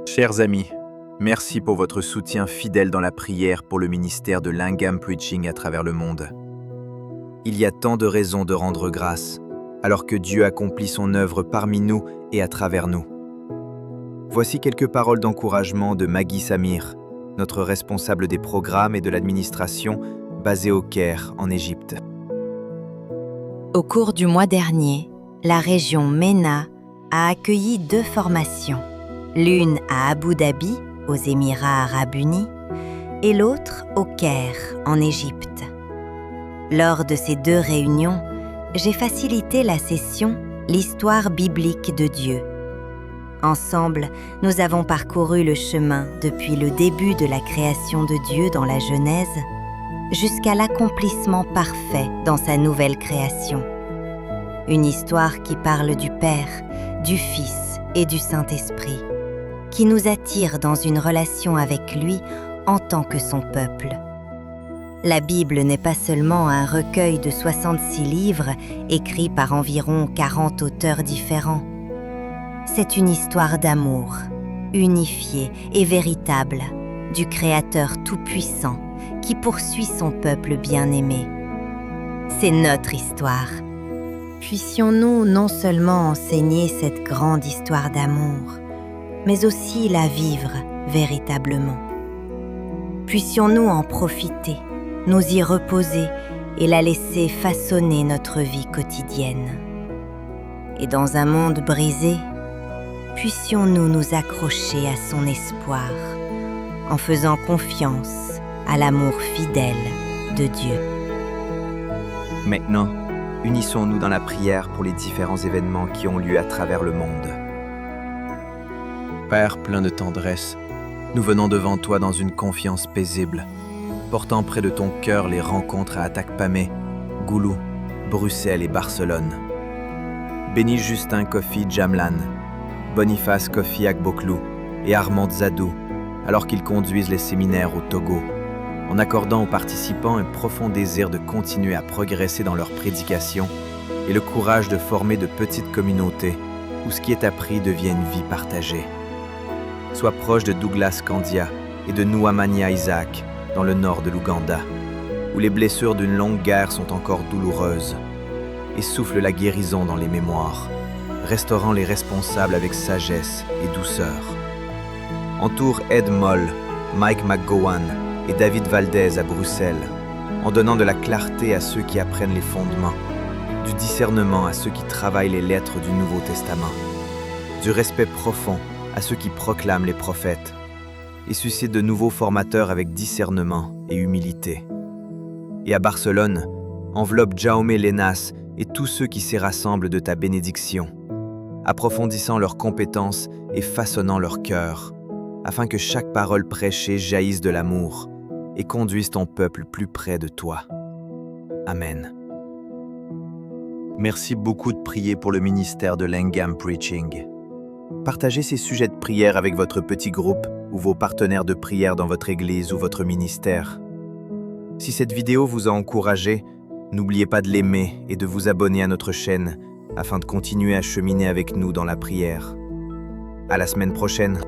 Chers amis, merci pour votre soutien fidèle dans la prière pour le ministère de Lingam Preaching à travers le monde. Il y a tant de raisons de rendre grâce, alors que Dieu accomplit son œuvre parmi nous et à travers nous. Voici quelques paroles d'encouragement de Maggie Samir, notre responsable des programmes et de l'administration basée au Caire, en Égypte. Au cours du mois dernier, la région MENA a accueilli 2 formations, l'une à Abu Dhabi, aux Émirats arabes unis, et l'autre au Caire, en Égypte. Lors de ces 2 réunions, j'ai facilité la session « L'histoire biblique de Dieu ». Ensemble, nous avons parcouru le chemin depuis le début de la création de Dieu dans la Genèse jusqu'à l'accomplissement parfait dans sa nouvelle création. Une histoire qui parle du Père, du Fils et du Saint-Esprit, qui nous attire dans une relation avec lui en tant que son peuple. La Bible n'est pas seulement un recueil de 66 livres écrits par environ 40 auteurs différents. C'est une histoire d'amour, unifiée et véritable, du Créateur tout-puissant qui poursuit son peuple bien-aimé. C'est notre histoire. Puissions-nous non seulement enseigner cette grande histoire d'amour, mais aussi la vivre véritablement. Puissions-nous en profiter, nous y reposer et la laisser façonner notre vie quotidienne. Et dans un monde brisé, puissions-nous nous accrocher à son espoir en faisant confiance à l'amour fidèle de Dieu. Maintenant, unissons-nous dans la prière pour les différents événements qui ont lieu à travers le monde. Père plein de tendresse, nous venons devant toi dans une confiance paisible, portant près de ton cœur les rencontres à Atakpamé, Goulou, Bruxelles et Barcelone. Bénis Justin Kofi Jamlan, Boniface Kofi Agboklou et Armand Zadou, alors qu'ils conduisent les séminaires au Togo, en accordant aux participants un profond désir de continuer à progresser dans leur prédication et le courage de former de petites communautés où ce qui est appris devient une vie partagée. Sois proche de Douglas Kandia et de Nuamania Isaac dans le nord de l'Ouganda, où les blessures d'une longue guerre sont encore douloureuses, et souffle la guérison dans les mémoires, restaurant les responsables avec sagesse et douceur. Entoure Ed Moll, Mike McGowan et David Valdez à Bruxelles, en donnant de la clarté à ceux qui apprennent les fondements, du discernement à ceux qui travaillent les lettres du Nouveau Testament, du respect profond à ceux qui proclament les prophètes, et suscite de nouveaux formateurs avec discernement et humilité. Et à Barcelone, enveloppe Jaume Lenas et tous ceux qui s'y rassemblent de ta bénédiction, approfondissant leurs compétences et façonnant leur cœur, afin que chaque parole prêchée jaillisse de l'amour et conduise ton peuple plus près de toi. Amen. Merci beaucoup de prier pour le ministère de Lingam Preaching. Partagez ces sujets de prière avec votre petit groupe ou vos partenaires de prière dans votre église ou votre ministère. Si cette vidéo vous a encouragé, n'oubliez pas de l'aimer et de vous abonner à notre chaîne afin de continuer à cheminer avec nous dans la prière. À la semaine prochaine.